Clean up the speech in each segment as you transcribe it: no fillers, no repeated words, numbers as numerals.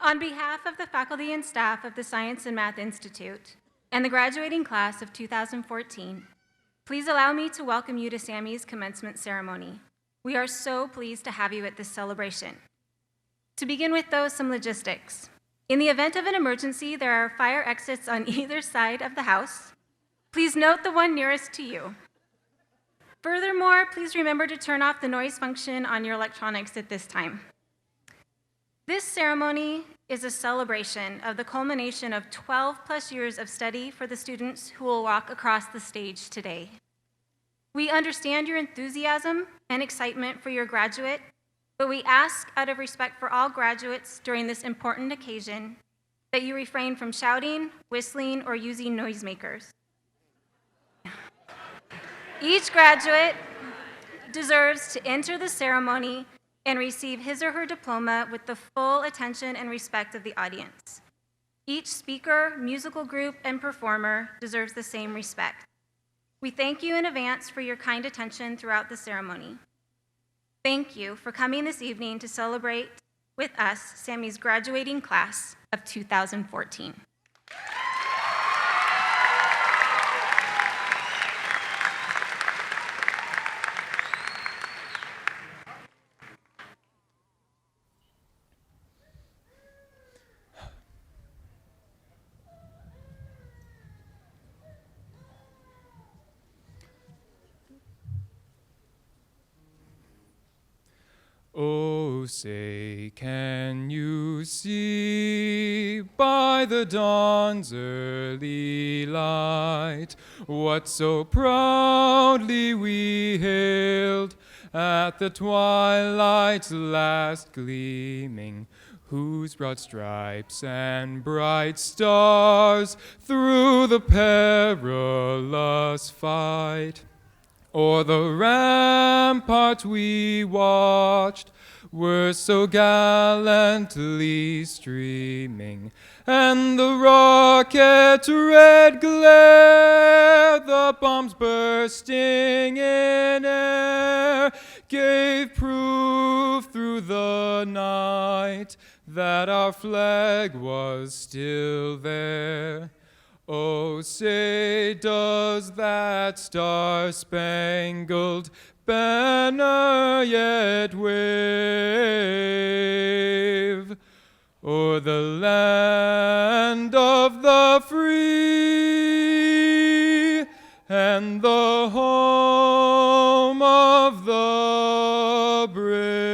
On behalf of the faculty and staff of the Science and Math Institute and the graduating class of 2014, please allow me to welcome you to SAMI's commencement ceremony. We are so pleased to have you at this celebration. To begin with, though, some logistics. In the event of an emergency, there are fire exits on either side of the house. Please note the one nearest to you. Furthermore, please remember to turn off the noise function on your electronics at this time. This ceremony is a celebration of the culmination of 12 plus years of study for the students who will walk across the stage today. We understand your enthusiasm and excitement for your graduate, but we ask out of respect for all graduates during this important occasion that you refrain from shouting, whistling, or using noisemakers. Each graduate deserves to enter the ceremony and receive his or her diploma with the full attention and respect of the audience. Each speaker, musical group, and performer deserves the same respect. We thank you in advance for your kind attention throughout the ceremony. Thank you for coming this evening to celebrate with us SAMI's graduating class of 2014. Oh, say, can you see by the dawn's early light what so proudly we hailed at the twilight's last gleaming, whose broad stripes and bright stars through the perilous fight o'er the ramparts we watched were so gallantly streaming, and the rocket's red glare, the bombs bursting in air, gave proof through the night that our flag was still there. Oh, say, does that star-spangled banner yet wave o'er the land of the free and the home of the brave?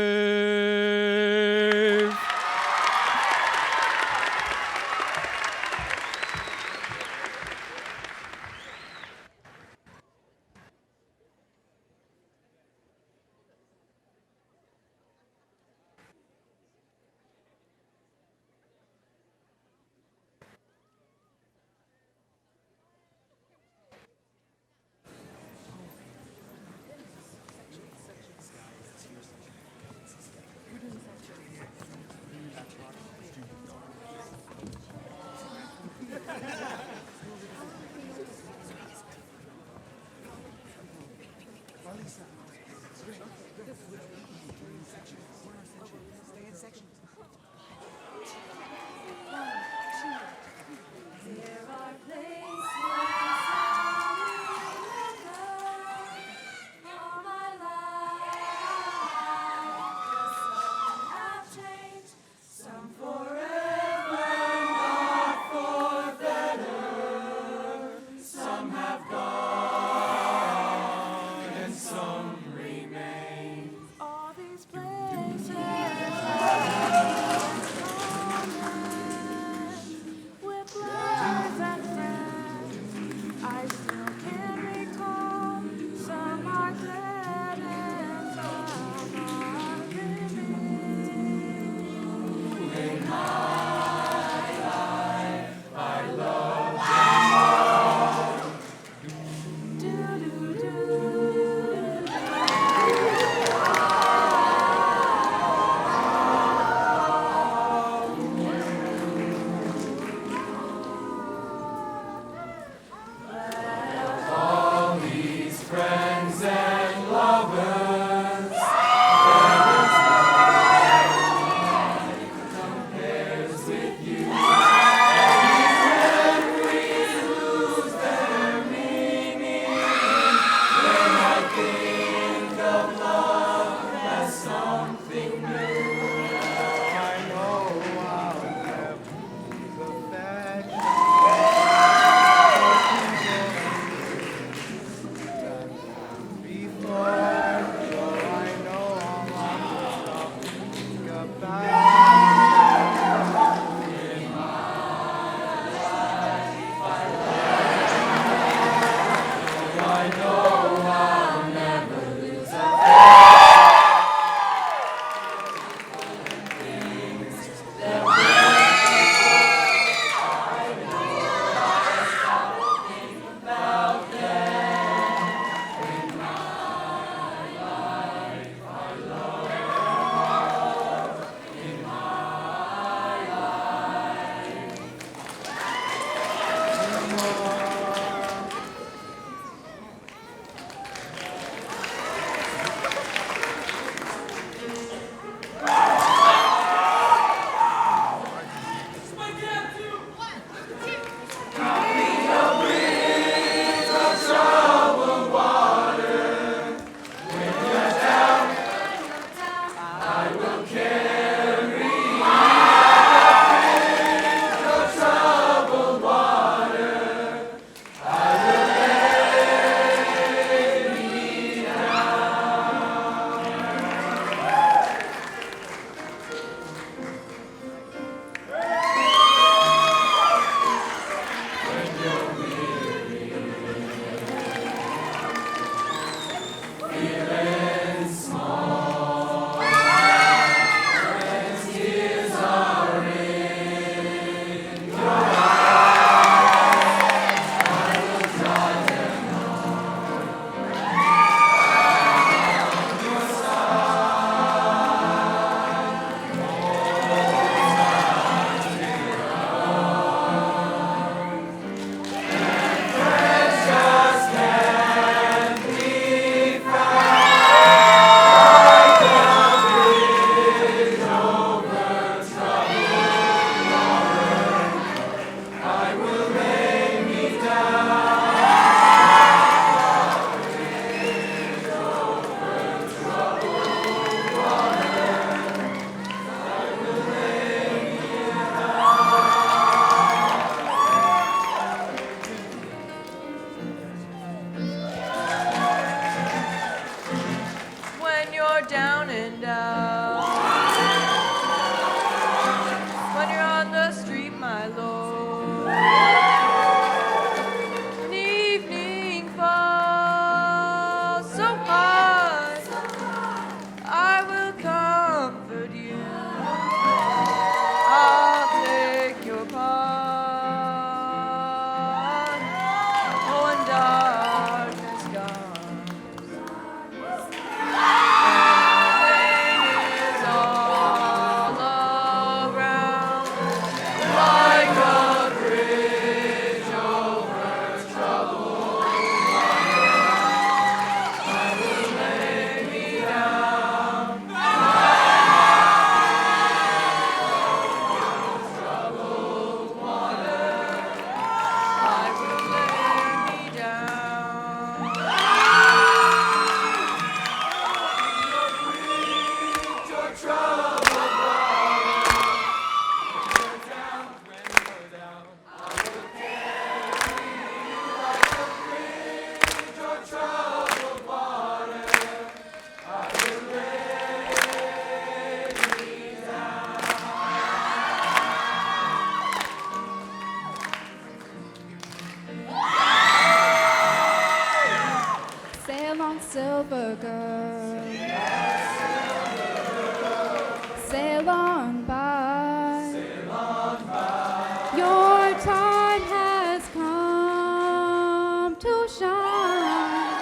to shine.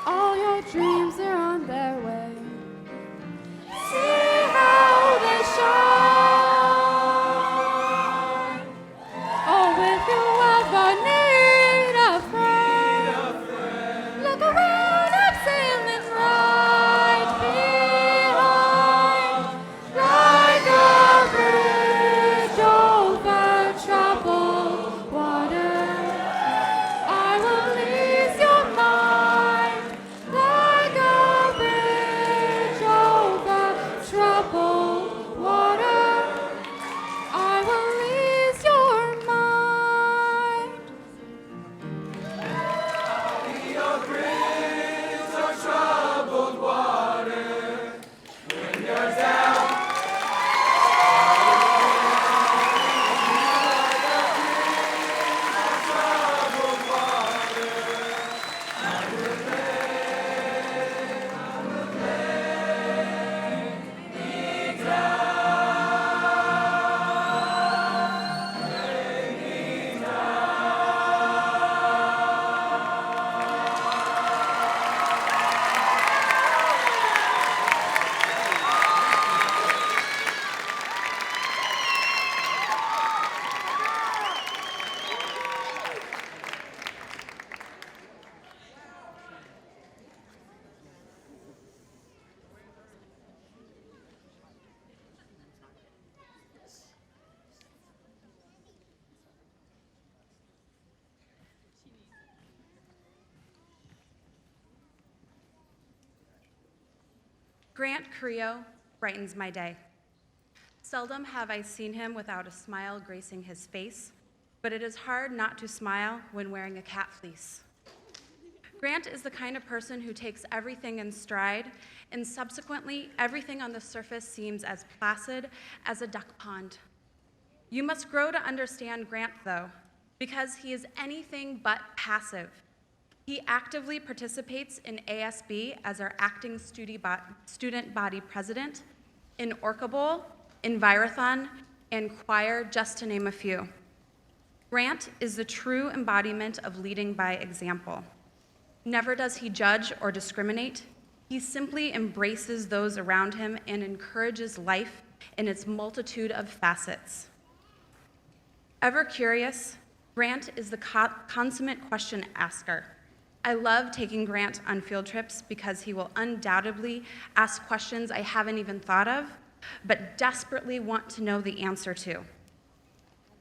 All your dreams are on their way. See how they shine. Oh, if you ever need a friend, look around, I'm sailing right behind, like a bridge over troubled water. I will ease your mind, like a bridge over troubled water. I will ease your mind. Grant Creo brightens my day. Seldom have I seen him without a smile gracing his face, but it is hard not to smile when wearing a cat fleece. Grant is the kind of person who takes everything in stride, and subsequently, everything on the surface seems as placid as a duck pond. You must grow to understand Grant, though, because he is anything but passive. He actively participates in ASB as our acting student body president, in Orca Bowl, Envirothon, and choir, just to name a few. Grant is the true embodiment of leading by example. Never does he judge or discriminate. He simply embraces those around him and encourages life in its multitude of facets. Ever curious, Grant is the consummate question asker. I love taking Grant on field trips because he will undoubtedly ask questions I haven't even thought of, but desperately want to know the answer to.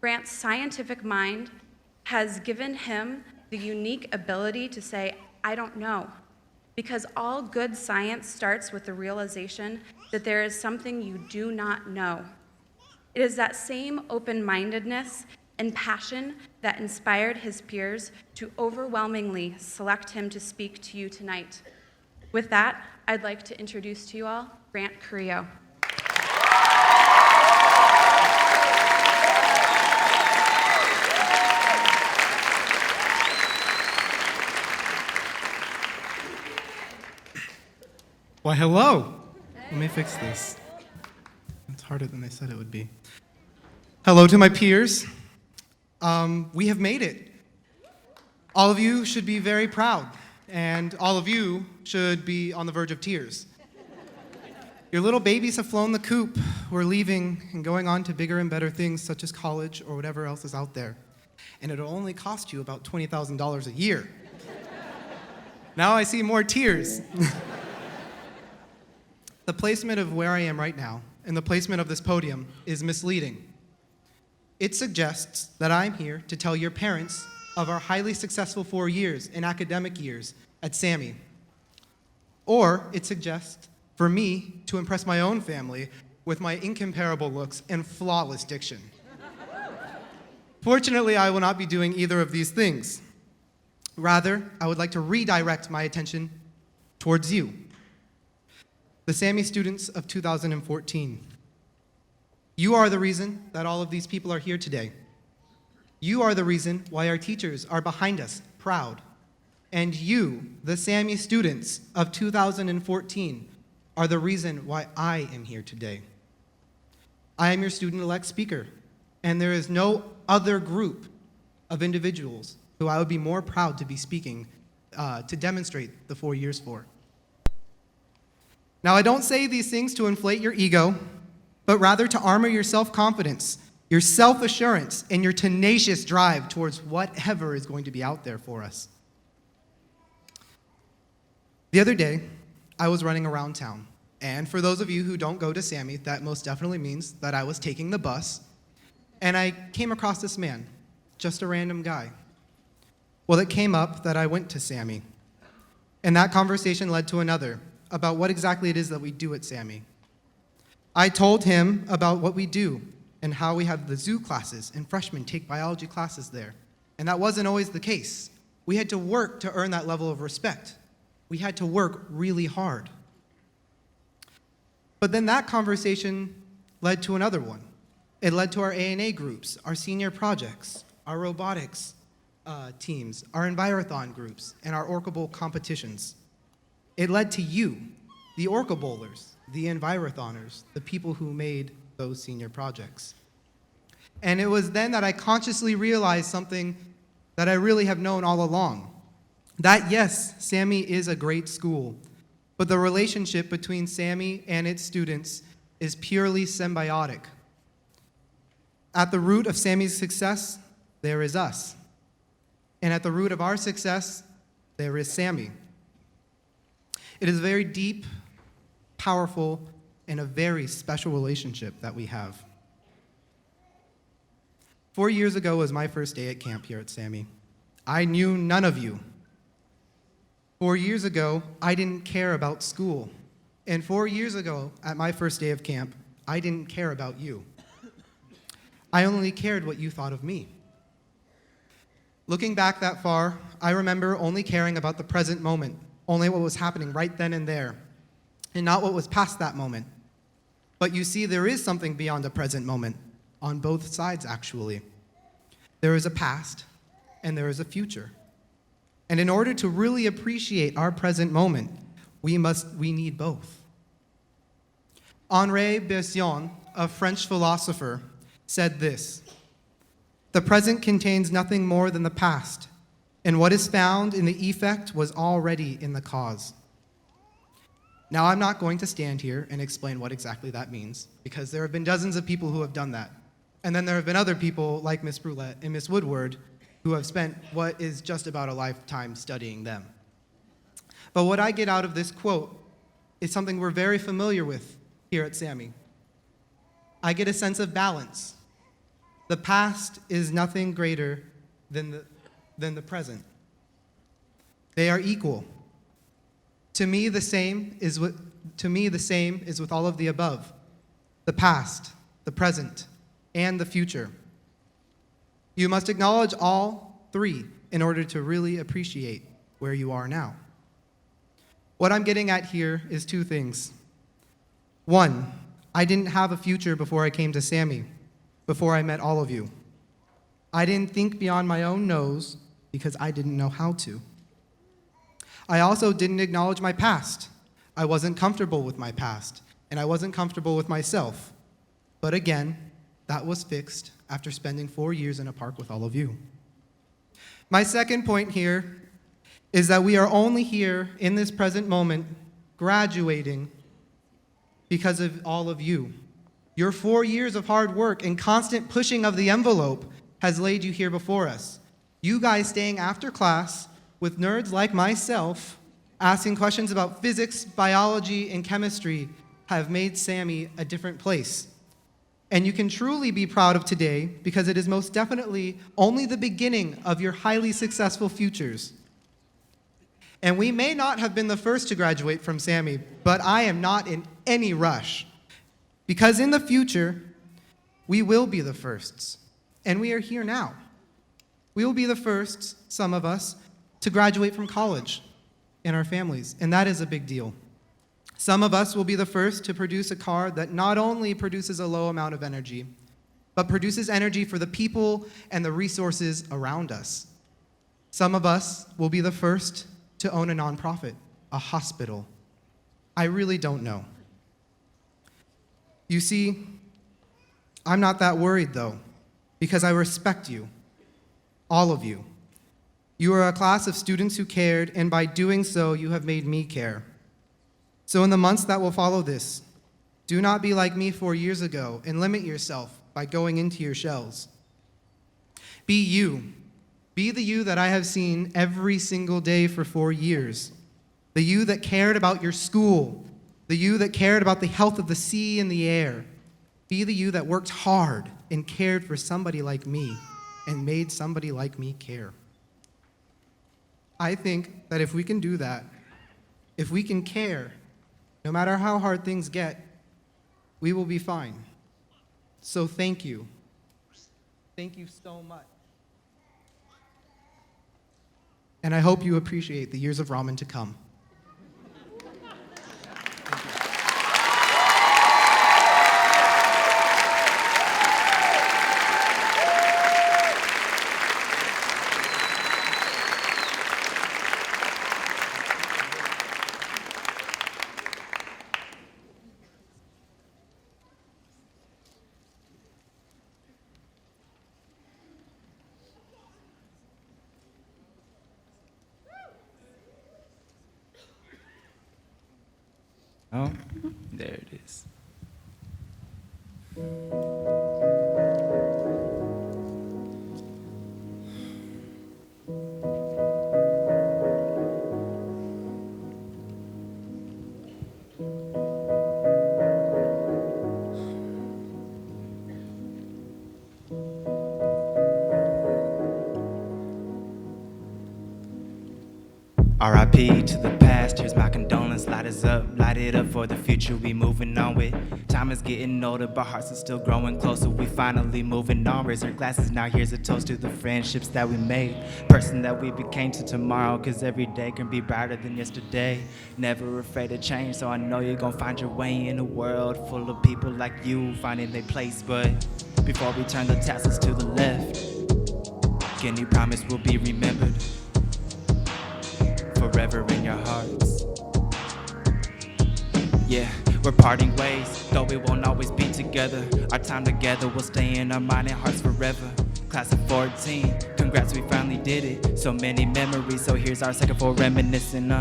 Grant's scientific mind has given him the unique ability to say, I don't know, because all good science starts with the realization that there is something you do not know. It is that same open-mindedness and passion that inspired his peers to overwhelmingly select him to speak to you tonight. With that, I'd like to introduce to you all Grant Creo. Why, hello. Let me fix this. It's harder than they said it would be. Hello to my peers. We have made it. All of you should be very proud, and all of you should be on the verge of tears. Your little babies have flown the coop. We're leaving and going on to bigger and better things such as college or whatever else is out there. And it'll only cost you about $20,000 a year. Now I see more tears. The placement of where I am right now and the placement of this podium is misleading. It suggests that I'm here to tell your parents of our highly successful 4 years in academic years at SAMI. Or it suggests for me to impress my own family with my incomparable looks and flawless diction. Fortunately, I will not be doing either of these things. Rather, I would like to redirect my attention towards you, the SAMI students of 2014. You are the reason that all of these people are here today. You are the reason why our teachers are behind us, proud. And you, the SAMI students of 2014, are the reason why I am here today. I am your student-elect speaker, and there is no other group of individuals who I would be more proud to be speaking to demonstrate the 4 years for. Now, I don't say these things to inflate your ego, but rather to armor your self-confidence, your self-assurance, and your tenacious drive towards whatever is going to be out there for us. The other day, I was running around town, and for those of you who don't go to SAMI, that most definitely means that I was taking the bus, and I came across this man, just a random guy. Well, it came up that I went to SAMI, and that conversation led to another about what exactly it is that we do at SAMI. I told him about what we do and how we have the zoo classes and freshmen take biology classes there. And that wasn't always the case. We had to work to earn that level of respect. We had to work really hard. But then that conversation led to another one. It led to our A&A groups, our senior projects, our robotics teams, our Envirothon groups, and our Orca Bowl competitions. It led to you, the Orca Bowlers, the Envirothoners, the people who made those senior projects. And it was then that I consciously realized something that I really have known all along. That yes, SAMI is a great school, but the relationship between SAMI and its students is purely symbiotic. At the root of SAMI's success, there is us. And at the root of our success, there is SAMI. It is a very deep, powerful, and a very special relationship that we have. 4 years ago was my first day at camp here at SAMI. I knew none of you. 4 years ago, I didn't care about school. And 4 years ago, at my first day of camp, I didn't care about you. I only cared what you thought of me. Looking back that far, I remember only caring about the present moment, only what was happening right then and there, and not what was past that moment. But you see, there is something beyond the present moment, on both sides, actually. There is a past, and there is a future. And in order to really appreciate our present moment, we need both. Henri Bergson, a French philosopher, said this: "The present contains nothing more than the past, and what is found in the effect was already in the cause." Now, I'm not going to stand here and explain what exactly that means, because there have been dozens of people who have done that. And then there have been other people like Miss Brulette and Miss Woodward who have spent what is just about a lifetime studying them. But what I get out of this quote is something we're very familiar with here at SAMI. I get a sense of balance. The past is nothing greater than the present. They are equal. To me, the same is with all of the above: the past, the present, and the future. You must acknowledge all three in order to really appreciate where you are now. What I'm getting at here is two things. One, I didn't have a future before I came to SAMI, before I met all of you. I didn't think beyond my own nose because I didn't know how to. I also didn't acknowledge my past. I wasn't comfortable with my past, and I wasn't comfortable with myself. But again, that was fixed after spending 4 years in a park with all of you. My second point here is that we are only here in this present moment graduating because of all of you. Your 4 years of hard work and constant pushing of the envelope has laid you here before us. You guys staying after class with nerds like myself, asking questions about physics, biology, and chemistry have made SAMI a different place. And you can truly be proud of today because it is most definitely only the beginning of your highly successful futures. And we may not have been the first to graduate from SAMI, but I am not in any rush. Because in the future, we will be the firsts. And we are here now. We will be the firsts, some of us, to graduate from college in our families, and that is a big deal. Some of us will be the first to produce a car that not only produces a low amount of energy, but produces energy for the people and the resources around us. Some of us will be the first to own a nonprofit, a hospital. I really don't know. You see, I'm not that worried though, because I respect you, all of you. You are a class of students who cared, and by doing so, you have made me care. So in the months that will follow this, do not be like me 4 years ago and limit yourself by going into your shells. Be you. Be the you that I have seen every single day for 4 years. The you that cared about your school. The you that cared about the health of the sea and the air. Be the you that worked hard and cared for somebody like me and made somebody like me care. I think that if we can do that, if we can care, no matter how hard things get, we will be fine. So thank you. Thank you so much. And I hope you appreciate the years of ramen to come. Oh, there it is. R.I.P. to the past, here's my condolence. Light us up, light it up for the future we moving on with. Time is getting older, but hearts are still growing closer. We finally moving on, raise our glasses. Now here's a toast to the friendships that we made. Person that we became to tomorrow, cause every day can be brighter than yesterday. Never afraid of change, so I know you're gonna find your way in a world full of people like you finding their place. But before we turn the tassels to the left, can you promise we'll be remembered forever in your hearts? Yeah, we're parting ways, though we won't always be together. Our time together will stay in our mind and hearts forever. Class of 14, congrats, we finally did it. So many memories, so here's our second for reminiscing.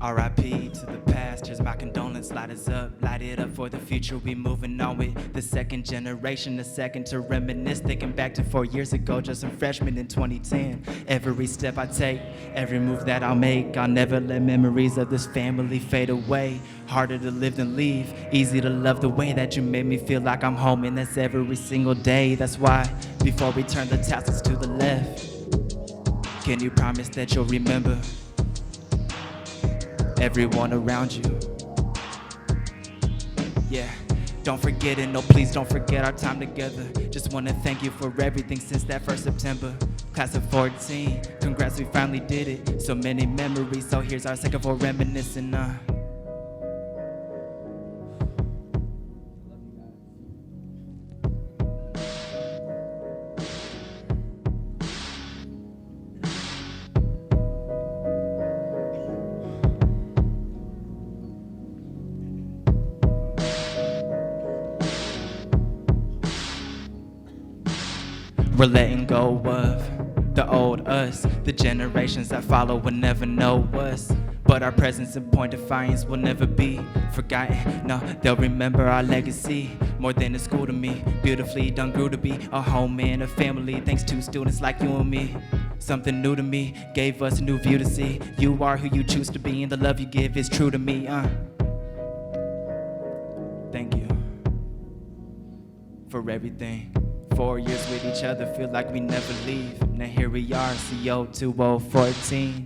R.I.P. to the past, here's my condolence. Light us up, light it up for the future we moving on with. The second generation, the second to reminisce. Thinking back to 4 years ago, just a freshman in 2010. Every step I take, every move that I'll make, I'll never let memories of this family fade away. Harder to live than leave, easy to love the way that you made me feel like I'm home. And that's every single day, that's why before we turn the tassels to the left, can you promise that you'll remember everyone around you? Yeah, don't forget it, no please don't forget our time together. Just wanna thank you for everything since that first September. Class of 14, congrats, we finally did it. So many memories, so here's our second for reminiscing. We're letting go of the old us. The generations that follow will never know us, but our presence and point defiance will never be forgotten. No, they'll remember our legacy. More than a school to me, beautifully done grew to be a home and a family. Thanks to students like you and me. Something new to me, gave us a new view to see. You are who you choose to be, and the love you give is true to me. Thank you for everything. 4 years with each other, feel like we never leave. Now here we are, CO 2014.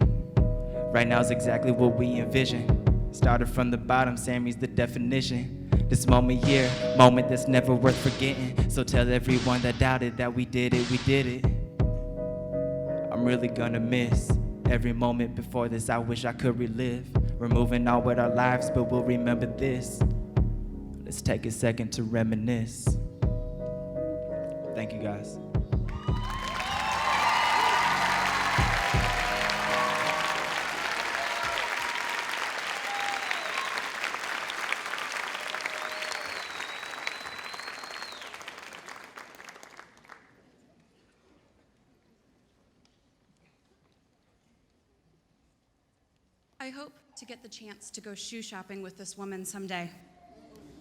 Right now is exactly what we envision. Started from the bottom, Sammy's the definition. This moment here, moment that's never worth forgetting. So tell everyone that doubted that we did it, we did it. I'm really gonna miss every moment before this, I wish I could relive. We're moving on with our lives, but we'll remember this. Let's take a second to reminisce. Thank you, guys. I hope to get the chance to go shoe shopping with this woman someday.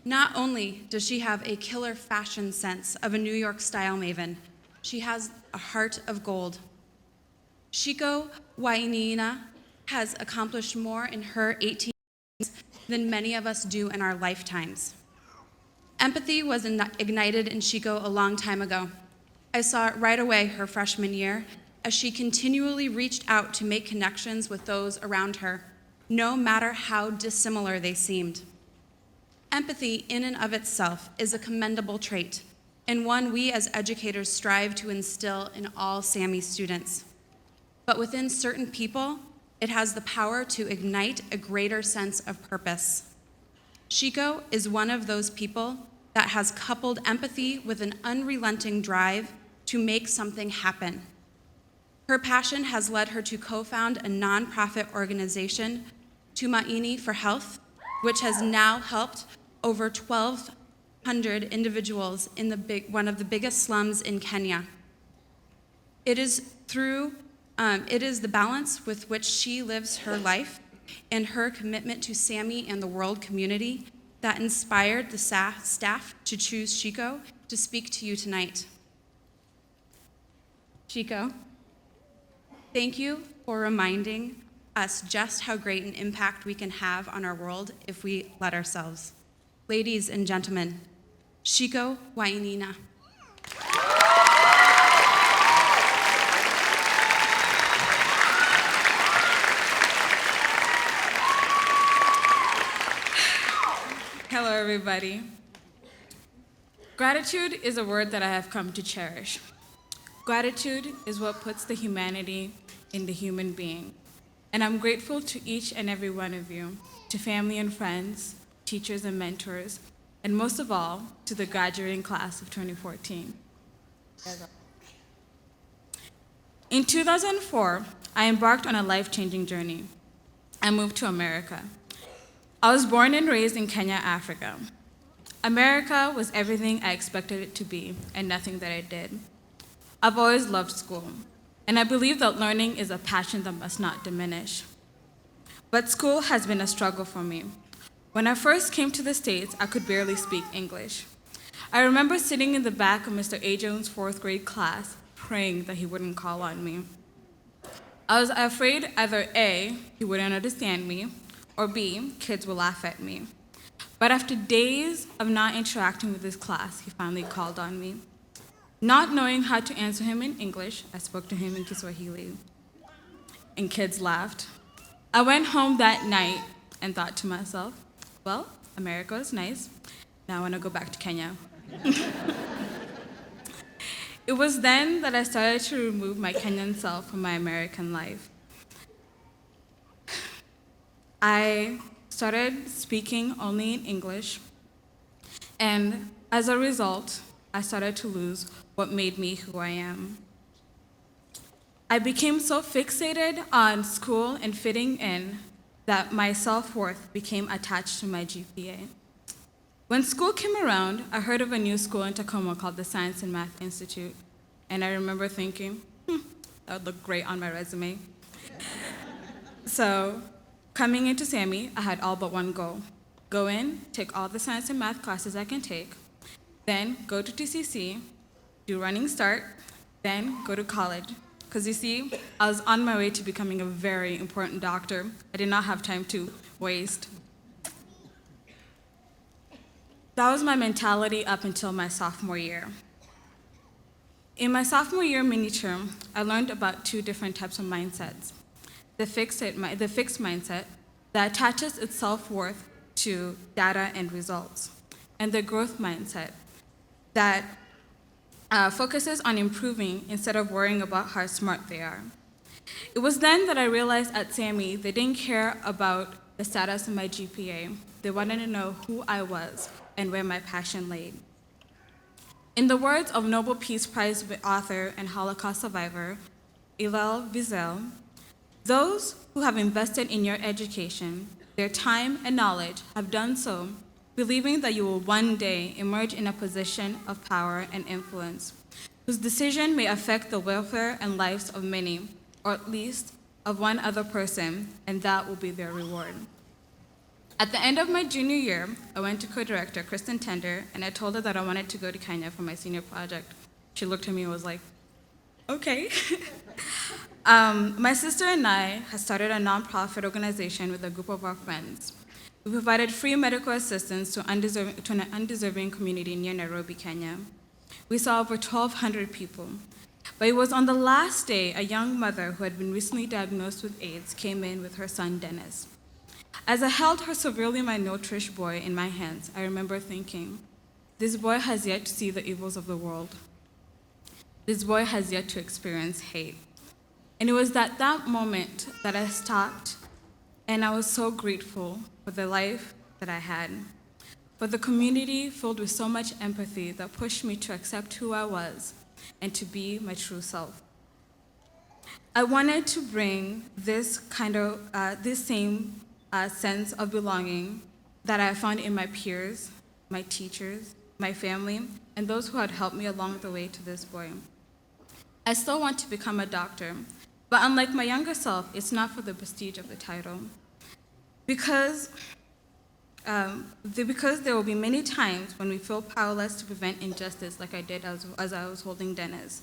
Not only does she have a killer fashion sense of a New York style maven, she has a heart of gold. Shiko Wainaina has accomplished more in her 18 years than many of us do in our lifetimes. Empathy was ignited in Shiko a long time ago. I saw it right away her freshman year as she continually reached out to make connections with those around her, no matter how dissimilar they seemed. Empathy in and of itself is a commendable trait, and one we as educators strive to instill in all SAMI students. But within certain people, it has the power to ignite a greater sense of purpose. Shiko is one of those people that has coupled empathy with an unrelenting drive to make something happen. Her passion has led her to co-found a nonprofit organization, Tumaini for Health, which has now helped over 1,200 individuals in one of the biggest slums in Kenya. It is the balance with which she lives her life and her commitment to SAMI and the world community that inspired the staff to choose Shiko to speak to you tonight. Shiko, thank you for reminding us just how great an impact we can have on our world if we let ourselves. Ladies and gentlemen, Shiko Wainaina. Hello, everybody. Gratitude is a word that I have come to cherish. Gratitude is what puts the humanity in the human being. And I'm grateful to each and every one of you, to family and friends, teachers and mentors, and most of all, to the graduating class of 2014. In 2004, I embarked on a life-changing journey. I moved to America. I was born and raised in Kenya, Africa. America was everything I expected it to be, and nothing that I did. I've always loved school, and I believe that learning is a passion that must not diminish. But school has been a struggle for me. When I first came to the States, I could barely speak English. I remember sitting in the back of Mr. A. Jones' fourth grade class, praying that he wouldn't call on me. I was afraid either A, he wouldn't understand me, or B, kids would laugh at me. But after days of not interacting with his class, he finally called on me. Not knowing how to answer him in English, I spoke to him in Kiswahili, and kids laughed. I went home that night and thought to myself, well, America is nice. Now I want to go back to Kenya. It was then that I started to remove my Kenyan self from my American life. I started speaking only in English, and as a result, I started to lose what made me who I am. I became so fixated on school and fitting in that my self-worth became attached to my GPA. When school came around, I heard of a new school in Tacoma called the Science and Math Institute, and I remember thinking, that would look great on my resume. So, coming into SAMI, I had all but one goal. Go in, take all the science and math classes I can take, then go to TCC, do Running Start, then go to college. Because you see, I was on my way to becoming a very important doctor. I did not have time to waste. That was my mentality up until my sophomore year. In my sophomore year mini-term, I learned about two different types of mindsets. The fixed mindset that attaches its self-worth to data and results, and the growth mindset that focuses on improving instead of worrying about how smart they are. It was then that I realized at SAMI they didn't care about the status of my GPA. they wanted to know who I was and where my passion lay. In the words of Nobel Peace Prize author and Holocaust survivor Elie Wiesel, those who have invested in your education, their time and knowledge, have done so believing that you will one day emerge in a position of power and influence, whose decision may affect the welfare and lives of many, or at least of one other person, and that will be their reward. At the end of my junior year, I went to co-director Kristen Tender, and I told her that I wanted to go to Kenya for my senior project. She looked at me and was like, okay. My sister and I had started a nonprofit organization with a group of our friends. We provided free medical assistance to an undeserving community near Nairobi, Kenya. We saw over 1,200 people. But it was on the last day a young mother who had been recently diagnosed with AIDS came in with her son, Dennis. As I held her severely malnourished boy in my hands, I remember thinking, this boy has yet to see the evils of the world. This boy has yet to experience hate. And it was at that moment that I stopped, and I was so grateful for the life that I had, for the community filled with so much empathy that pushed me to accept who I was and to be my true self. I wanted to bring this same sense of belonging that I found in my peers, my teachers, my family, and those who had helped me along the way to this point. I still want to become a doctor, but unlike my younger self, it's not for the prestige of the title. Because there will be many times when we feel powerless to prevent injustice, like I did as I was holding Dennis.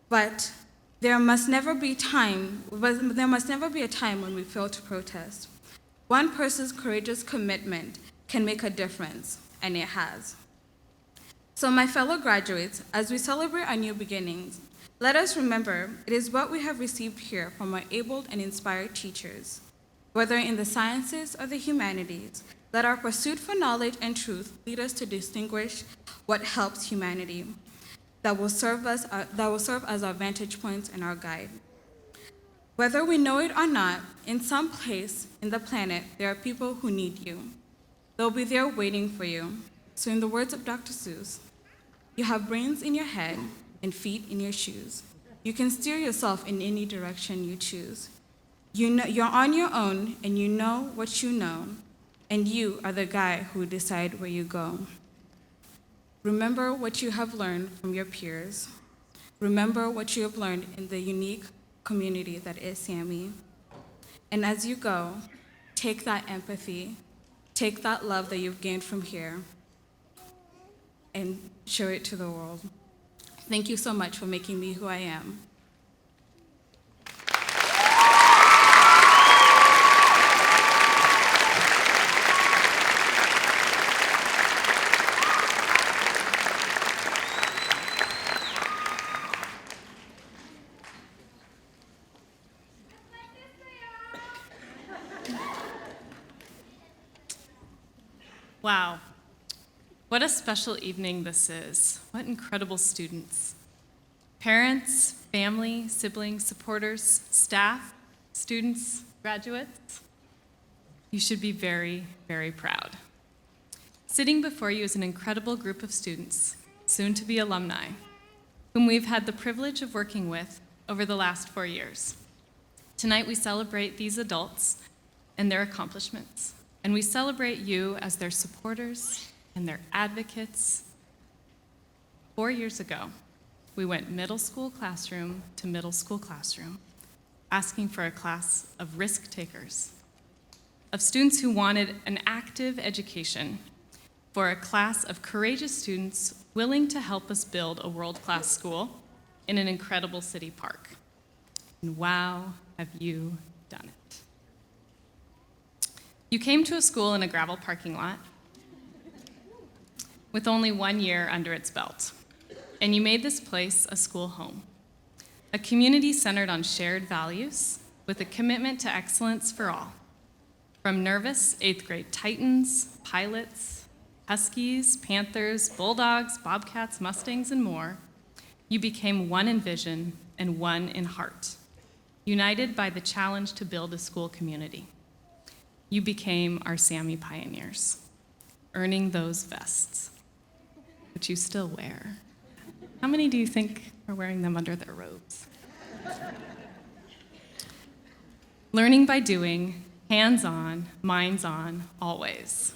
But there must never be a time when we fail to protest. One person's courageous commitment can make a difference, and it has. So my fellow graduates, as we celebrate our new beginnings, let us remember it is what we have received here from our able and inspired teachers, whether in the sciences or the humanities, let our pursuit for knowledge and truth lead us to distinguish what helps humanity, that will serve as our vantage points and our guide. Whether we know it or not, in some place in the planet, there are people who need you. They'll be there waiting for you. So in the words of Dr. Seuss, you have brains in your head and feet in your shoes. You can steer yourself in any direction you choose. You know, you're on your own, and you know what you know, and you are the guy who will decide where you go. Remember what you have learned from your peers. Remember what you have learned in the unique community that is SAMI. And as you go, take that empathy, take that love that you've gained from here, and show it to the world. Thank you so much for making me who I am. Wow, what a special evening this is. What incredible students. Parents, family, siblings, supporters, staff, students, graduates. You should be very, very proud. Sitting before you is an incredible group of students, soon to be alumni, whom we've had the privilege of working with over the last 4 years. Tonight we celebrate these adults and their accomplishments. And we celebrate you as their supporters and their advocates. 4 years ago, we went middle school classroom to middle school classroom, asking for a class of risk takers, of students who wanted an active education, for a class of courageous students willing to help us build a world-class school in an incredible city park. And wow, have you done it. You came to a school in a gravel parking lot with only 1 year under its belt, and you made this place a school home, a community centered on shared values with a commitment to excellence for all. From nervous 8th grade Titans, pilots, Huskies, Panthers, Bulldogs, Bobcats, Mustangs, and more, you became one in vision and one in heart, united by the challenge to build a school community. you became our SAMI pioneers, earning those vests, which you still wear. How many do you think are wearing them under their robes? Learning by doing, hands-on, minds-on, always.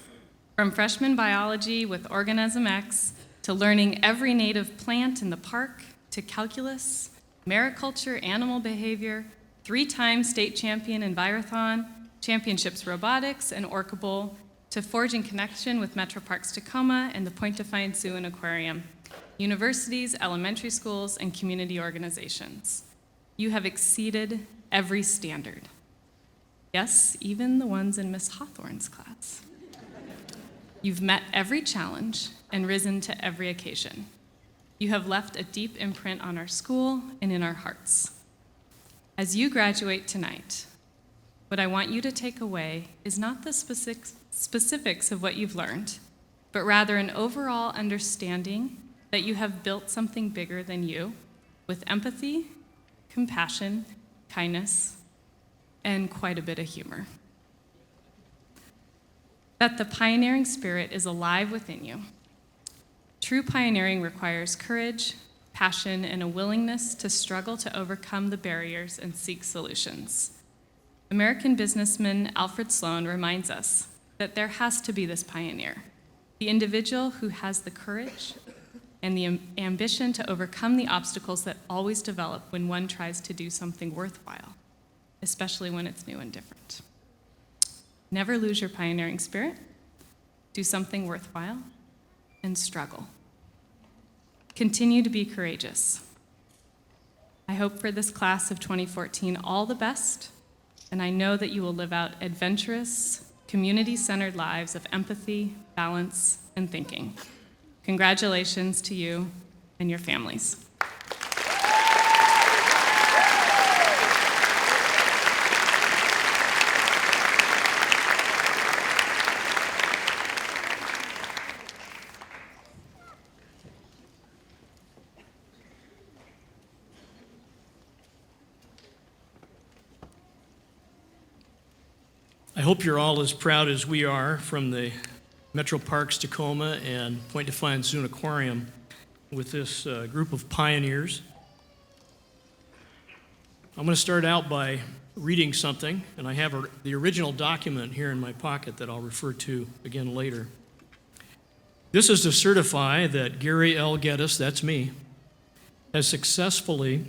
From freshman biology with Organism X, to learning every native plant in the park, to calculus, mariculture, animal behavior, 3-time state champion in Envirothon, championships robotics, and Orca Bowl, to forging connection with Metro Parks Tacoma and the Point Defiance Zoo and Aquarium, universities, elementary schools, and community organizations. You have exceeded every standard. Yes, even the ones in Miss Hawthorne's class. You've met every challenge and risen to every occasion. You have left a deep imprint on our school and in our hearts. As you graduate tonight, what I want you to take away is not the specifics of what you've learned, but rather an overall understanding that you have built something bigger than you with empathy, compassion, kindness, and quite a bit of humor. That the pioneering spirit is alive within you. True pioneering requires courage, passion, and a willingness to struggle to overcome the barriers and seek solutions. American businessman Alfred Sloan reminds us that there has to be this pioneer, the individual who has the courage and the ambition to overcome the obstacles that always develop when one tries to do something worthwhile, especially when it's new and different. Never lose your pioneering spirit, do something worthwhile, and struggle. Continue to be courageous. I hope for this class of 2014 all the best, and I know that you will live out adventurous, community-centered lives of empathy, balance, and thinking. Congratulations to you and your families. I hope you're all as proud as we are from the Metro Parks Tacoma and Point Defiance Zoo and Aquarium with this group of pioneers. I'm going to start out by reading something, and I have the original document here in my pocket that I'll refer to again later. This is to certify that Gary L. Geddes, that's me, has successfully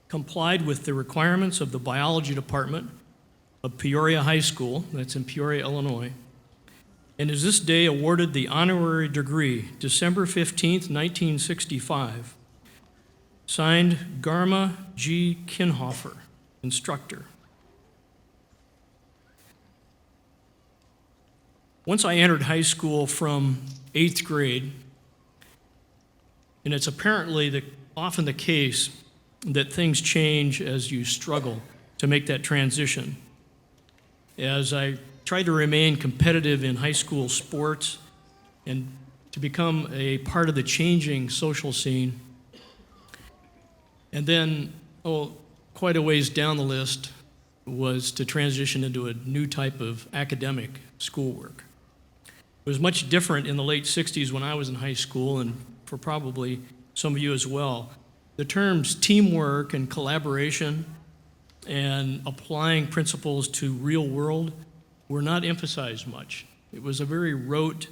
complied with the requirements of the biology department of Peoria High School, that's in Peoria, Illinois, and is this day awarded the honorary degree, December 15th, 1965. Signed, Garma G. Kinhofer, instructor. Once I entered high school from 8th grade, and it's apparently often the case that things change as you struggle to make that transition. As I tried to remain competitive in high school sports and to become a part of the changing social scene. And then, quite a ways down the list was to transition into a new type of academic schoolwork. It was much different in the late 60s when I was in high school, and for probably some of you as well. The terms teamwork and collaboration and applying principles to real world were not emphasized much. It was a very rote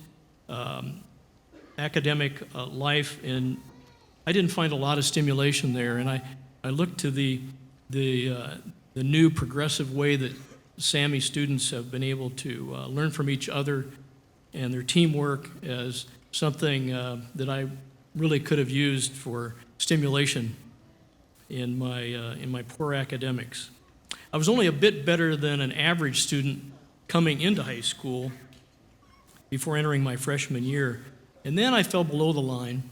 academic life, and I didn't find a lot of stimulation there. And I looked to the new progressive way that SAMI students have been able to learn from each other and their teamwork as something that I really could have used for stimulation in my poor academics. I was only a bit better than an average student coming into high school before entering my freshman year. And then I fell below the line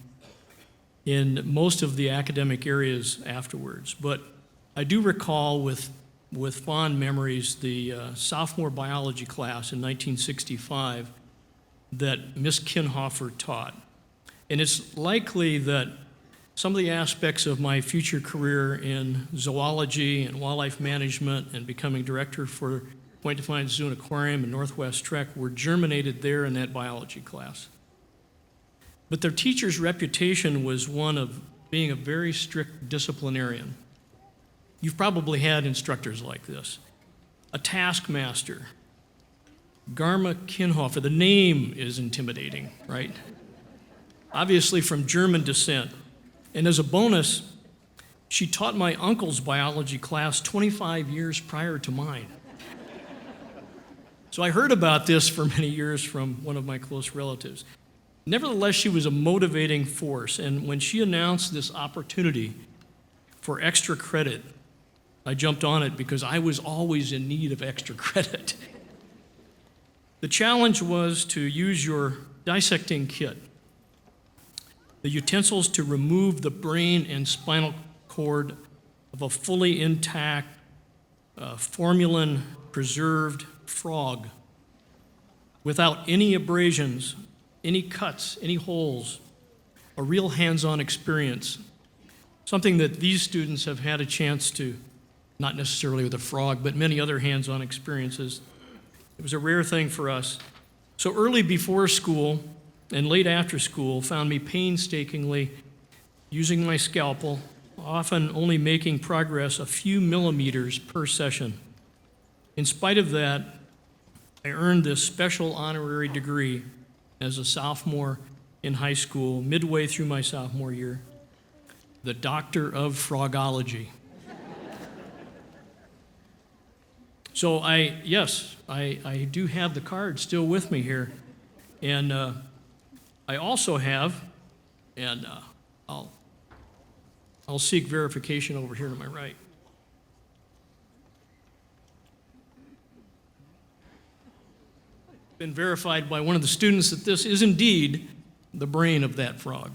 in most of the academic areas afterwards. But I do recall with fond memories the sophomore biology class in 1965 that Miss Kinhofer taught. And it's likely that some of the aspects of my future career in zoology and wildlife management and becoming director for Point Defiance Zoo and Aquarium and Northwest Trek were germinated there in that biology class. But their teacher's reputation was one of being a very strict disciplinarian. You've probably had instructors like this. A taskmaster, Garma Kinhofer. The name is intimidating, right? Obviously from German descent. And as a bonus, she taught my uncle's biology class 25 years prior to mine. So I heard about this for many years from one of my close relatives. Nevertheless, she was a motivating force, and when she announced this opportunity for extra credit, I jumped on it because I was always in need of extra credit. The challenge was to use your dissecting kit, the utensils to remove the brain and spinal cord of a fully intact, formalin-preserved frog without any abrasions, any cuts, any holes, a real hands-on experience, something that these students have had a chance to, not necessarily with a frog, but many other hands-on experiences. It was a rare thing for us. So early before school and late after school found me painstakingly using my scalpel, often only making progress a few millimeters per session. In spite of that, I earned this special honorary degree as a sophomore in high school, midway through my sophomore year, the Doctor of Frogology. So I do have the card still with me here. And I also have, and I'll seek verification over here to my right. Been verified by one of the students that this is indeed the brain of that frog.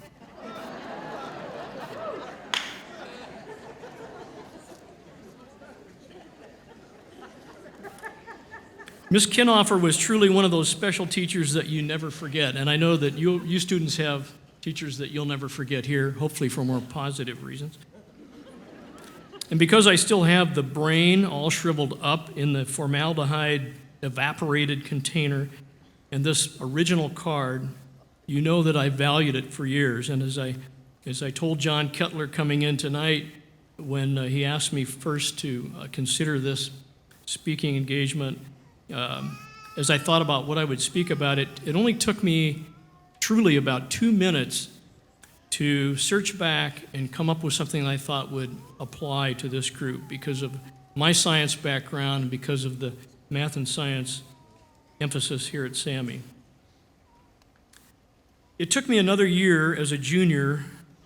Miss Kinhofer was truly one of those special teachers that you never forget, and I know that you students have teachers that you'll never forget here, hopefully for more positive reasons. And because I still have the brain all shriveled up in the formaldehyde evaporated container and this original card, you know that I valued it for years. And as I told John Kettler coming in tonight, when he asked me first to consider this speaking engagement, as I thought about what I would speak about it, it only took me truly about 2 minutes to search back and come up with something I thought would apply to this group because of my science background and because of the math and science emphasis here at SAMI. It took me another year as a junior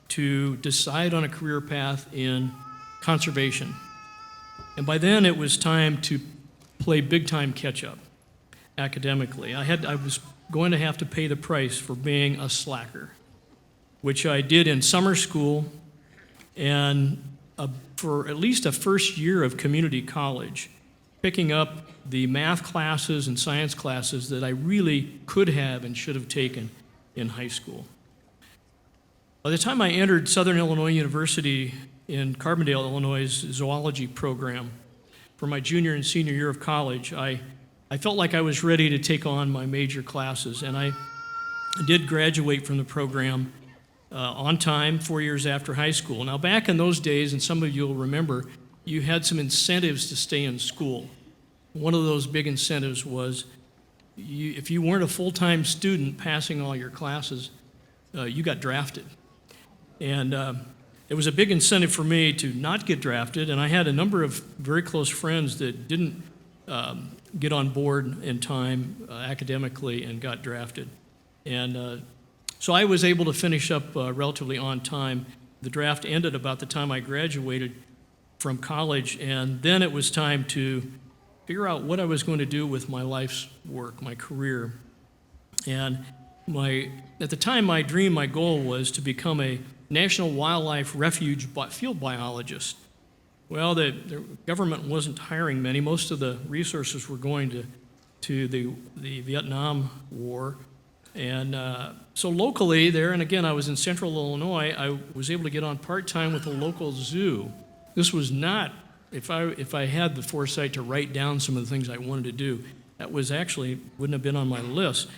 to decide on a career path in conservation. And by then it was time to play big-time catch-up academically. I was going to have to pay the price for being a slacker, which I did in summer school and for at least a first year of community college, picking up the math classes and science classes that I really could have and should have taken in high school. By the time I entered Southern Illinois University in Carbondale, Illinois' zoology program for my junior and senior year of college, I felt like I was ready to take on my major classes, and I did graduate from the program on time 4 years after high school. Now, back in those days, and some of you will remember, you had some incentives to stay in school. One of those big incentives was if you weren't a full-time student passing all your classes, you got drafted. And it was a big incentive for me to not get drafted, and I had a number of very close friends that didn't get on board in time academically and got drafted. And so I was able to finish up relatively on time. The draft ended about the time I graduated from college, and then it was time to figure out what I was going to do with my life's work, my career. And at the time, my dream, my goal was to become a National Wildlife Refuge field biologist. Well, the government wasn't hiring many. Most of the resources were going to the Vietnam War. And so locally there, and again, I was in central Illinois, I was able to get on part-time with a local zoo. This was not if I had the foresight to write down some of the things I wanted to do, that was actually wouldn't have been on my list.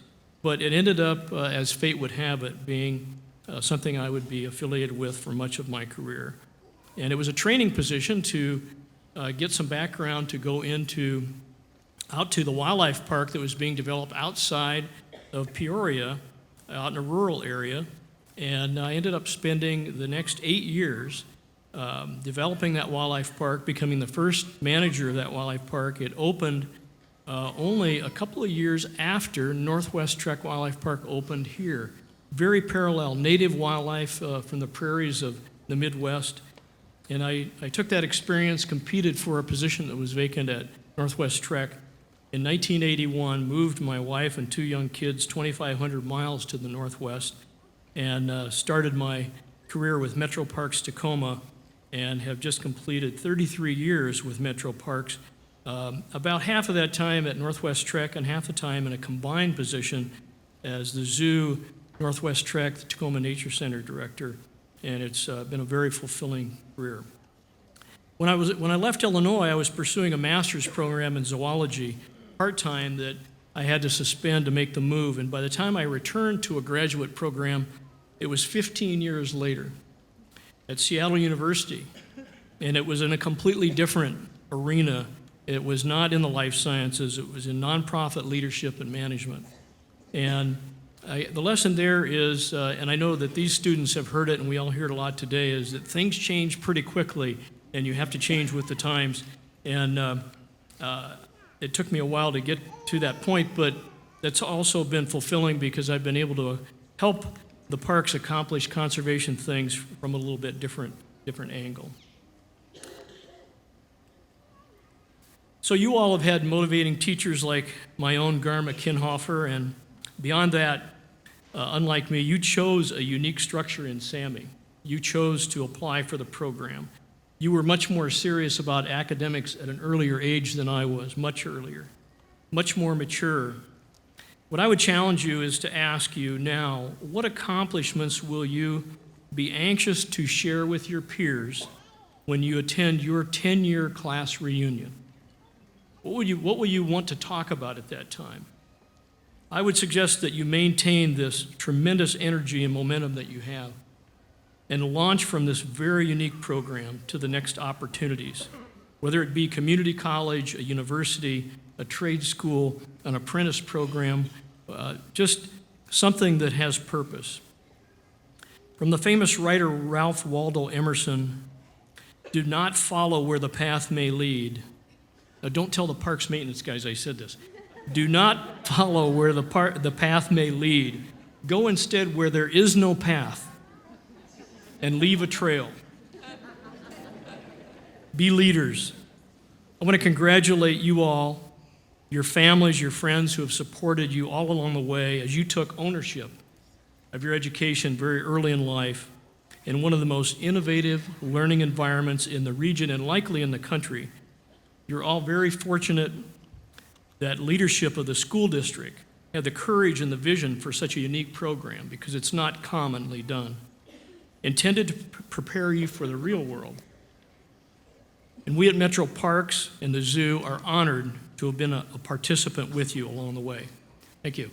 But it ended up, as fate would have it, being something I would be affiliated with for much of my career. And it was a training position to get some background to go out to the wildlife park that was being developed outside of Peoria, out in a rural area. And I ended up spending the next 8 years developing that wildlife park, becoming the first manager of that wildlife park. It opened only a couple of years after Northwest Trek Wildlife Park opened here. Very parallel, native wildlife from the prairies of the Midwest. And I took that experience, competed for a position that was vacant at Northwest Trek. In 1981, moved my wife and 2 young kids 2,500 miles to the Northwest and started my career with Metro Parks Tacoma and have just completed 33 years with Metro Parks. About half of that time at Northwest Trek and half the time in a combined position as the Zoo, Northwest Trek, the Tacoma Nature Center director, and it's been a very fulfilling career. When I left Illinois, I was pursuing a master's program in zoology, part-time, that I had to suspend to make the move, and by the time I returned to a graduate program, it was 15 years later at Seattle University, and it was in a completely different arena. It was not in the life sciences, it was in nonprofit leadership and management. And the lesson there is, and I know that these students have heard it and we all hear it a lot today, is that things change pretty quickly and you have to change with the times. And it took me a while to get to that point, but that's also been fulfilling because I've been able to help the parks accomplish conservation things from a little bit different angle. So you all have had motivating teachers like my own Garma Kinhofer, and beyond that, unlike me, you chose a unique structure in SAMI. You chose to apply for the program. You were much more serious about academics at an earlier age than I was, much earlier, much more mature. What I would challenge you is to ask you now, what accomplishments will you be anxious to share with your peers when you attend your 10-year class reunion? What will you want to talk about at that time? I would suggest that you maintain this tremendous energy and momentum that you have and launch from this very unique program to the next opportunities, whether it be community college, a university, a trade school, an apprentice program, just something that has purpose. From the famous writer Ralph Waldo Emerson, do not follow where the path may lead. Now, don't tell the parks maintenance guys I said this. Do not follow where the path may lead. Go instead where there is no path and leave a trail. Be leaders. I want to congratulate you all, your families, your friends who have supported you all along the way as you took ownership of your education very early in life in one of the most innovative learning environments in the region and likely in the country. You're all very fortunate that leadership of the school district had the courage and the vision for such a unique program because it's not commonly done, intended to prepare you for the real world. And we at Metro Parks and the Zoo are honored to have been a participant with you along the way. Thank you.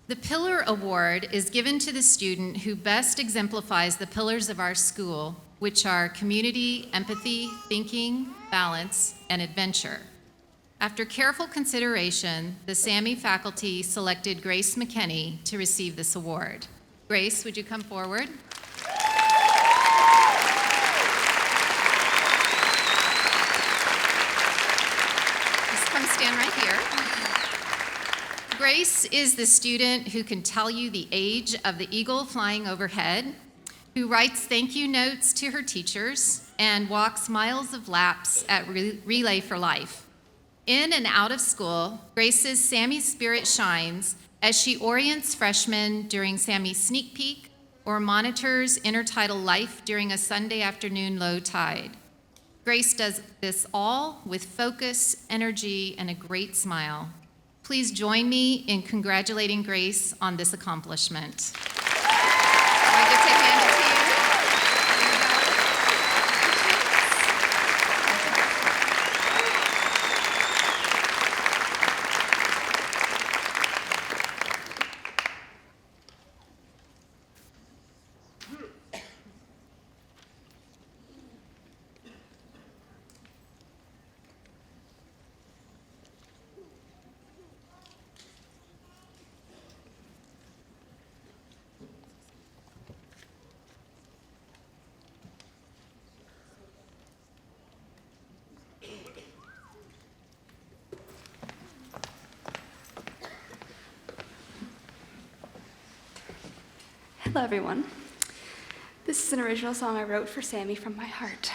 The Pillar Award is given to the student who best exemplifies the pillars of our school, which are community, empathy, thinking, balance, and adventure. After careful consideration, the SAMI faculty selected Grace McKinney to receive this award. Grace, would you come forward? Just come stand right here. Grace is the student who can tell you the age of the eagle flying overhead, who writes thank you notes to her teachers, and walks miles of laps at Relay for Life. In and out of school, Grace's SAMI spirit shines as she orients freshmen during SAMI Sneak Peek, or monitors intertidal life during a Sunday afternoon low tide. Grace does this all with focus, energy, and a great smile. Please join me in congratulating Grace on this accomplishment. I get to hand it to you. Hello, everyone. This is an original song I wrote for Sammy from my heart.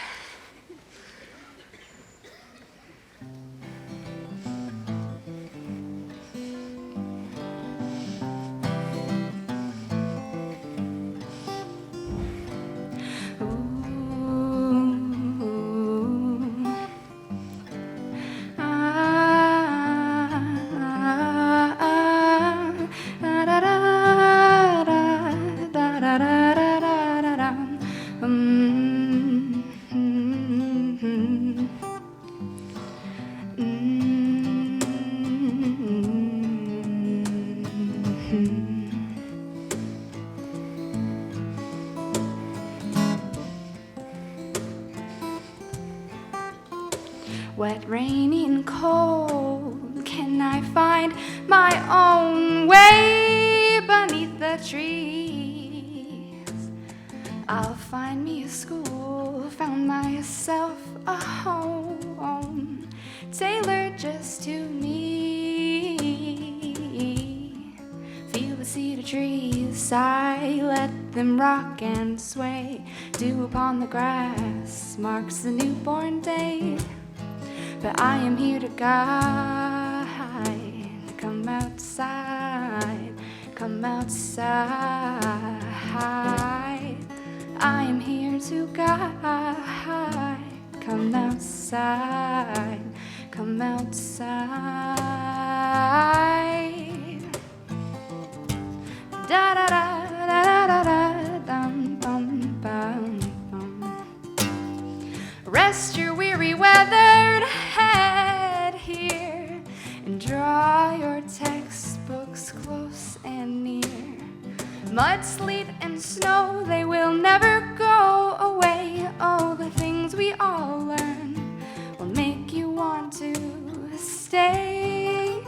Wet, rainy, and cold, can I find my own way beneath the trees? I'll find me a school, found myself a home, tailored just to me. Feel the cedar trees sigh, let them rock and sway. Dew upon the grass marks the newborn day. But I am here to guide. Come outside, come outside. I am here to guide. Come outside, come outside. Da da da da da da dum bum bum bum. Rest your weary weathered head here and draw your textbooks close and near. Mud, sleet, and snow, they will never go away. Oh, the things we all learn will make you want to stay.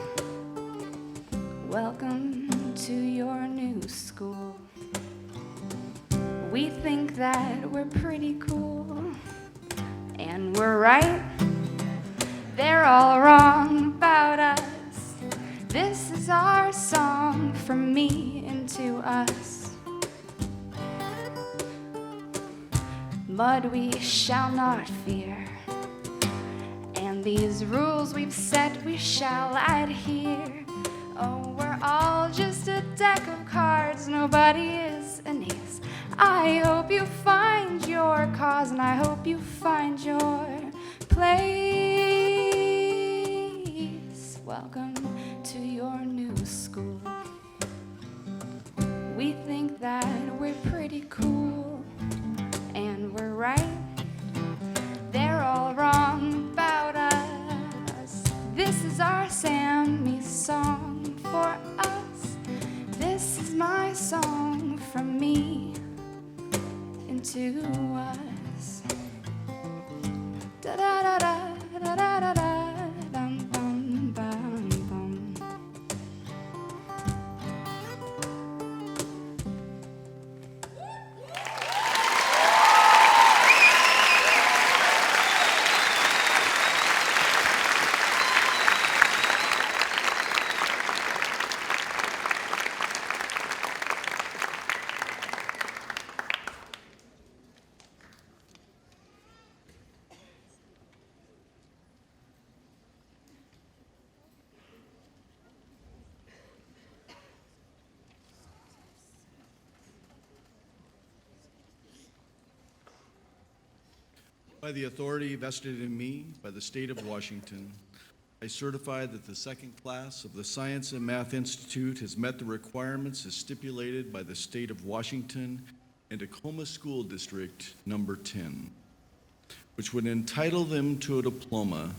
Welcome to your new school. We think that we're pretty cool, and we're right. They're all wrong about us. This is our song from me and to us. Mud we shall not fear, and these rules we've set we shall adhere. Oh, we're all just a deck of cards, nobody is an ace. I hope you find your cause, and I hope you find your place. Welcome to your new school. We think that we're pretty cool, and we're right. They're all wrong about us. This is our SAMI song for us. This is my song from me and to us. Da da da da da da da da dum bum bum bum. By the authority vested in me by the state of Washington, I certify that the second class of the Science and Math Institute has met the requirements as stipulated by the state of Washington and Tacoma School District Number 10, which would entitle them to a diploma.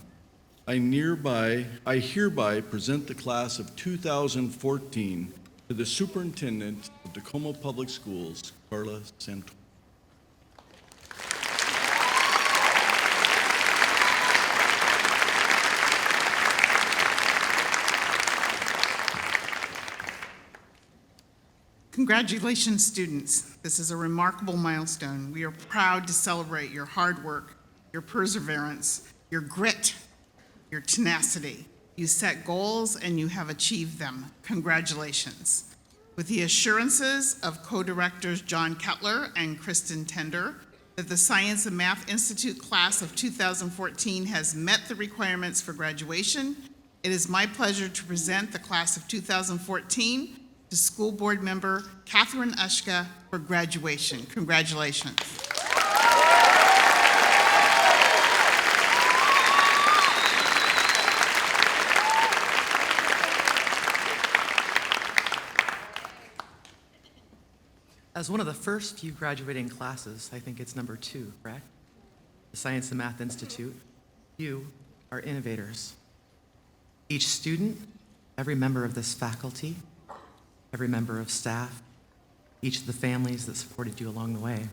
I hereby present the class of 2014 to the Superintendent of Tacoma Public Schools, Carla Santor. Congratulations, students. This is a remarkable milestone. We are proud to celebrate your hard work, your perseverance, your grit, your tenacity. You set goals and you have achieved them. Congratulations. With the assurances of co-directors John Kettler and Kristen Tender that the Science and Math Institute class of 2014 has met the requirements for graduation, it is my pleasure to present the class of 2014 to School Board Member Catherine Ushka for graduation. Congratulations. As one of the first few graduating classes, I think it's number 2, correct? The Science and Math Institute, you are innovators. Each student, every member of this faculty, every member of staff, each of the families that supported you along the way.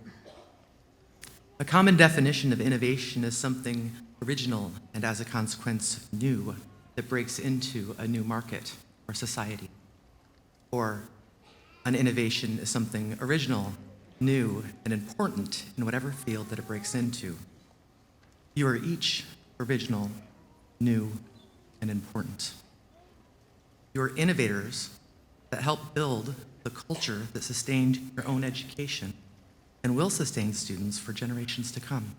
A common definition of innovation is something original and, as a consequence, new, that breaks into a new market or society. Or an innovation is something original, new, and important in whatever field that it breaks into. You are each original, new, and important. You are innovators that help build the culture that sustained your own education and will sustain students for generations to come.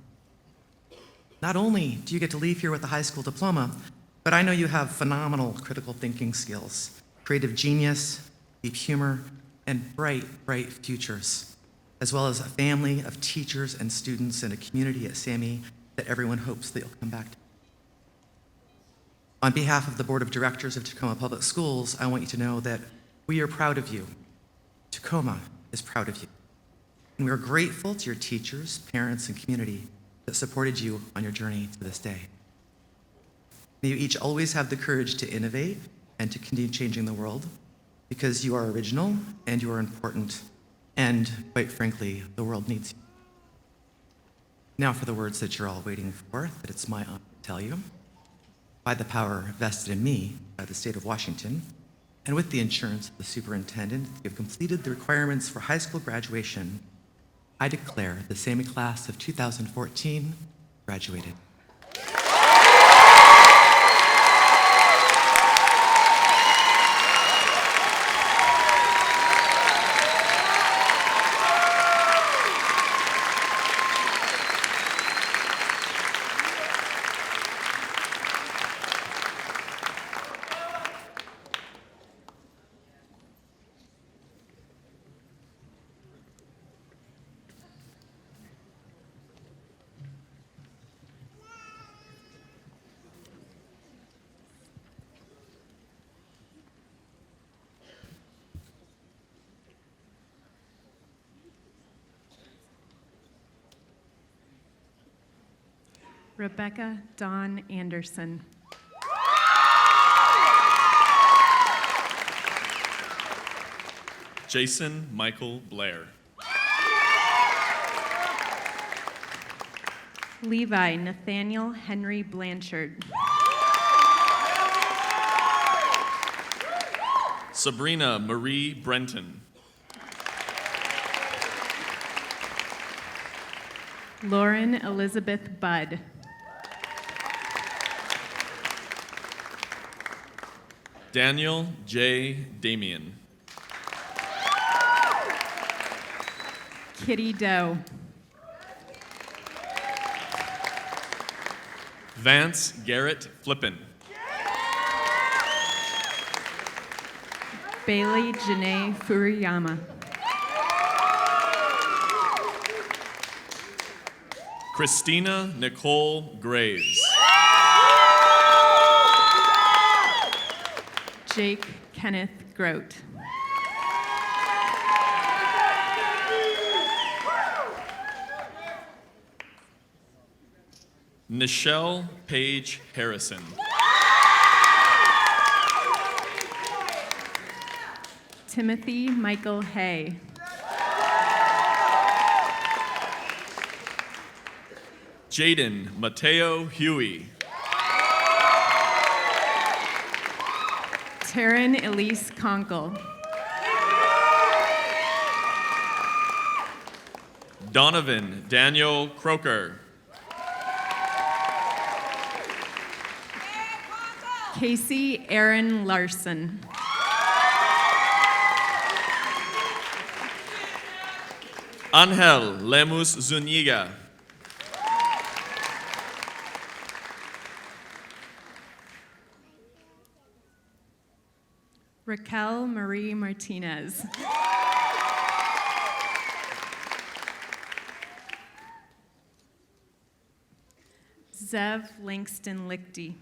Not only do you get to leave here with a high school diploma, but I know you have phenomenal critical thinking skills, creative genius, deep humor, and bright, bright futures, as well as a family of teachers and students and a community at SAMI that everyone hopes that you'll come back to. On behalf of the Board of Directors of Tacoma Public Schools, I want you to know that we are proud of you. Tacoma is proud of you. And we are grateful to your teachers, parents, and community that supported you on your journey to this day. May you each always have the courage to innovate and to continue changing the world, because you are original and you are important, and quite frankly, the world needs you. Now for the words that you're all waiting for, that it's my honor to tell you. By the power vested in me by the state of Washington, and with the insurance of the superintendent, you have completed the requirements for high school graduation, I declare the SAMI class of 2014 graduated. Rebecca Dawn Anderson. Jason Michael Blair. Levi Nathaniel Henry Blanchard. Sabrina Marie Brenton. Lauren Elizabeth Budd. Daniel J. Damian. Kitty Doe. Vance Garrett Flippin. Bailey Janae Furuyama. Christina Nicole Graves. Jake Kenneth Grote. Nichelle Paige Harrison. Timothy Michael Hay. Jaden Mateo Huey. Taryn Elise Conkle. Donovan Daniel Croker. Casey Aaron Larson. Angel Lemus Zuniga. Raquel Marie Martinez. Zev Langston Lichty.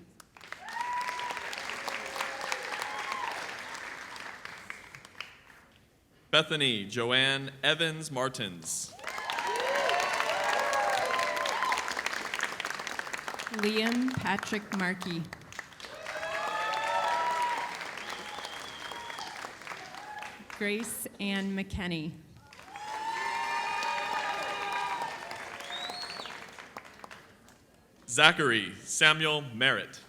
Bethany Joanne Evans Martins. Liam Patrick Markey. Grace Ann McKenney. Zachary Samuel Merritt.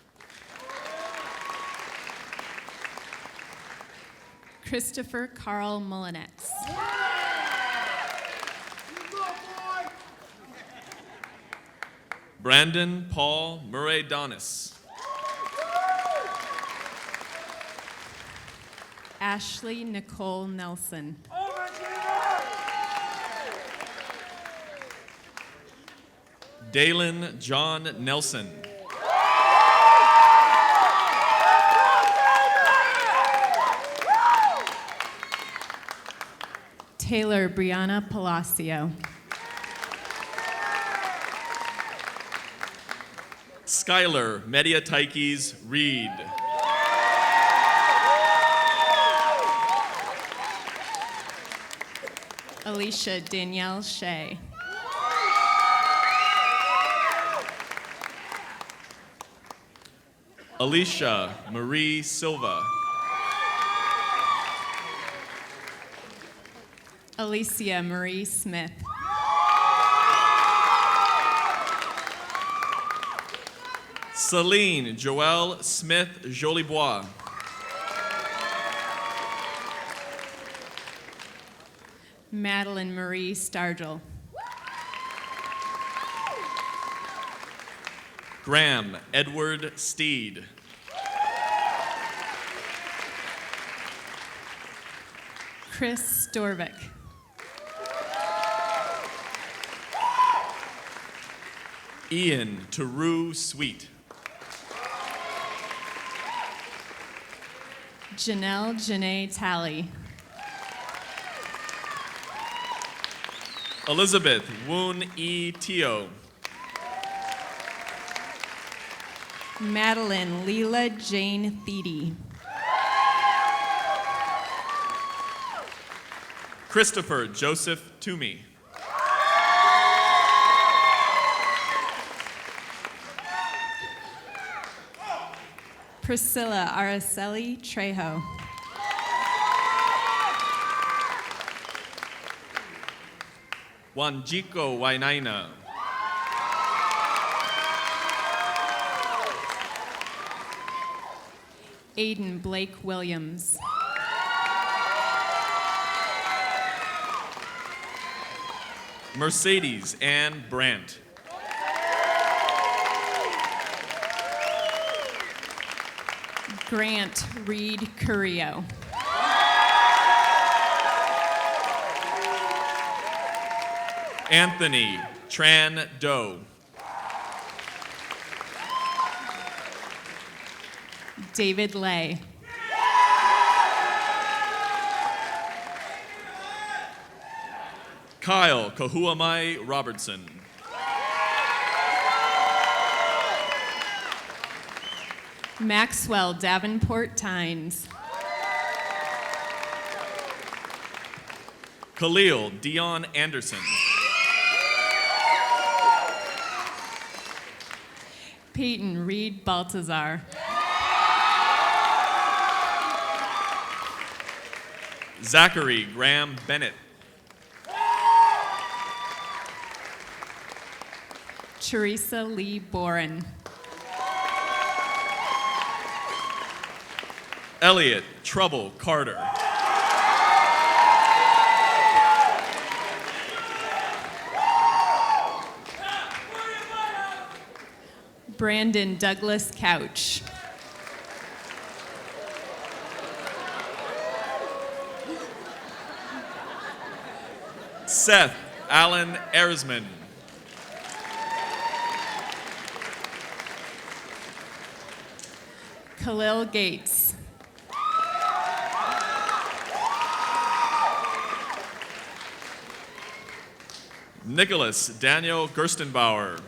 Christopher Carl Mullinets. Brandon Paul Murray Donis. Ashley Nicole Nelson. Dalen John Nelson. Taylor Brianna Palacio. Skylar Mediatikes Reed. Alicia Danielle Shea. Alicia Marie Silva. Alicia Marie Smith. Celine Joelle Smith Jolibois. Madeline Marie Stargell. Graham Edward Steed. Chris Storvik. Ian Taru Sweet. Janelle Janae Talley. Elizabeth Woon E. Teo. Madeline Leela Jane Theedy. Christopher Joseph Toomey. Priscilla Araceli Trejo. Wanjiko Wainaina. Aiden Blake Williams. Mercedes Ann Brandt. Grant Reed Carrillo. Anthony Tran Doe. David Lay. Kyle Kahuamai Robertson. Maxwell Davenport Tynes. Khalil Dion Anderson. Peyton Reed Baltazar. Zachary Graham Bennett. Teresa Lee Boren. Elliot Trouble Carter. Brandon Douglas Couch. Seth Allen Erzman. Khalil Gates. Nicholas Daniel Gerstenbauer.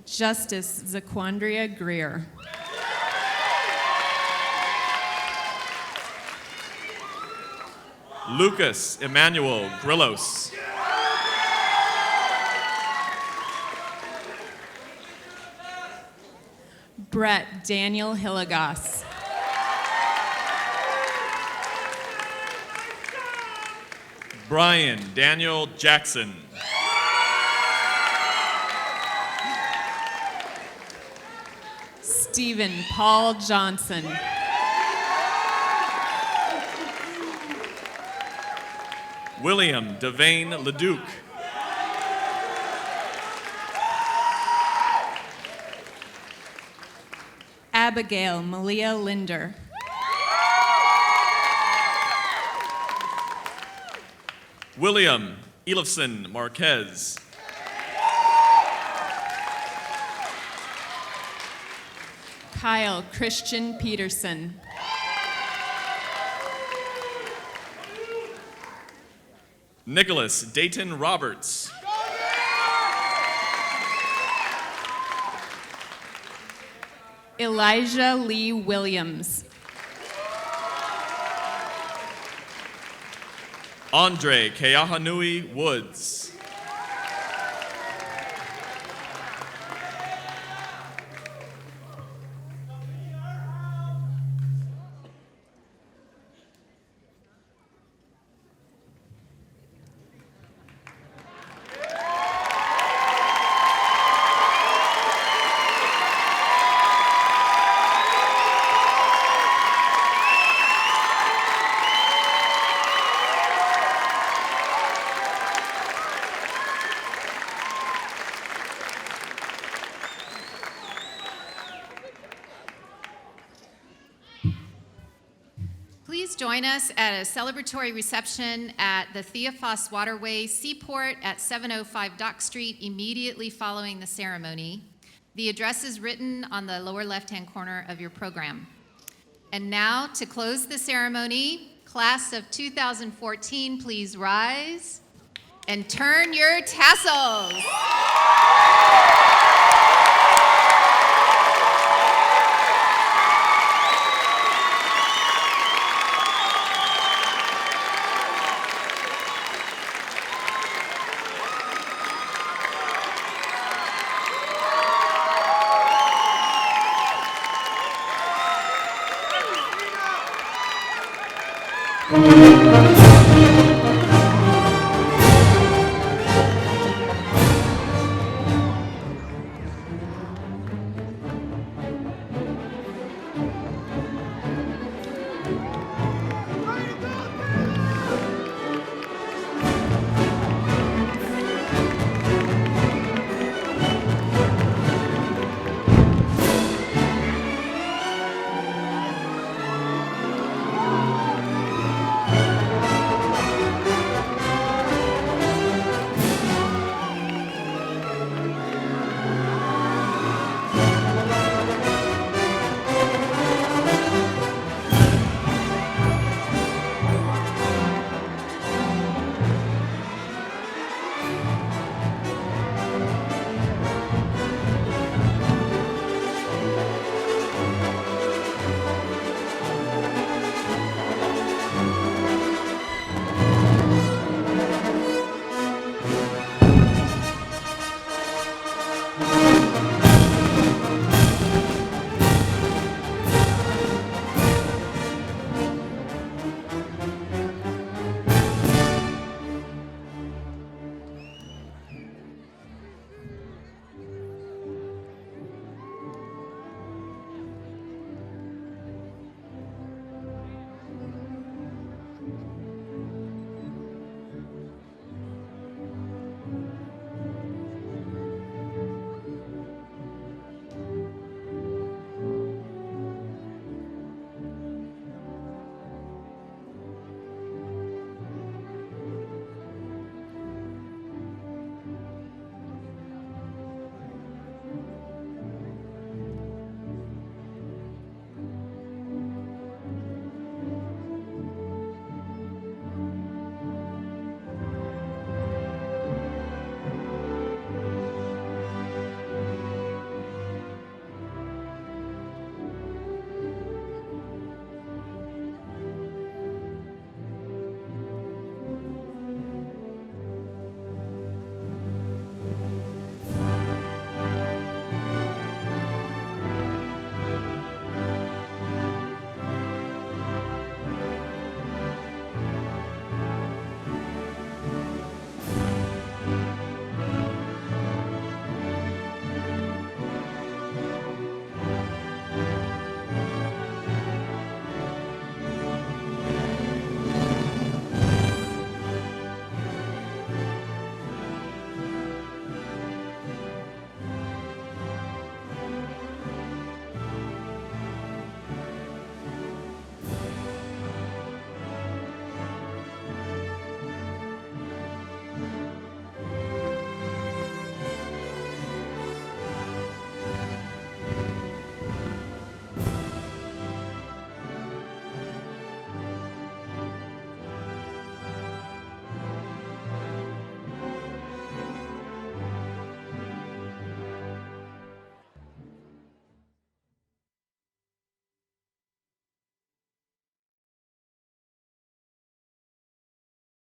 Justice Zaquandria Greer. Lucas Emmanuel Grillos. Brett Daniel Hilligoss. Brian Daniel Jackson. Stephen Paul Johnson. William Devane Leduc. Abigail Malia Linder. William Elifson Marquez. Kyle Christian Peterson. Nicholas Dayton Roberts. Elijah Lee Williams. Andre Keahanui Woods. Please join us at a celebratory reception at the Theophos Waterway Seaport at 705 Dock Street immediately following the ceremony. The address is written on the lower left-hand corner of your program. And now, to close the ceremony, class of 2014, please rise and turn your tassels. Thank you.